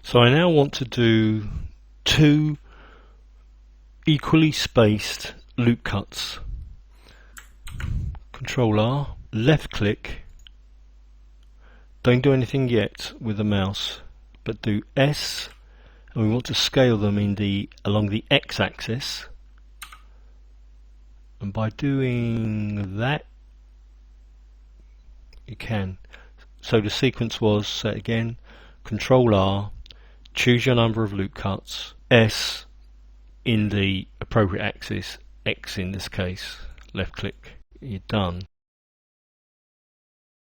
So I now want to do two equally spaced loop cuts. Control R, left click, don't do anything yet with the mouse, but do S, and we want to scale them along the X axis, and by doing that you can. So the sequence was, set again, Control R, choose your number of loop cuts, S in the appropriate axis, X in this case, left click, you're done.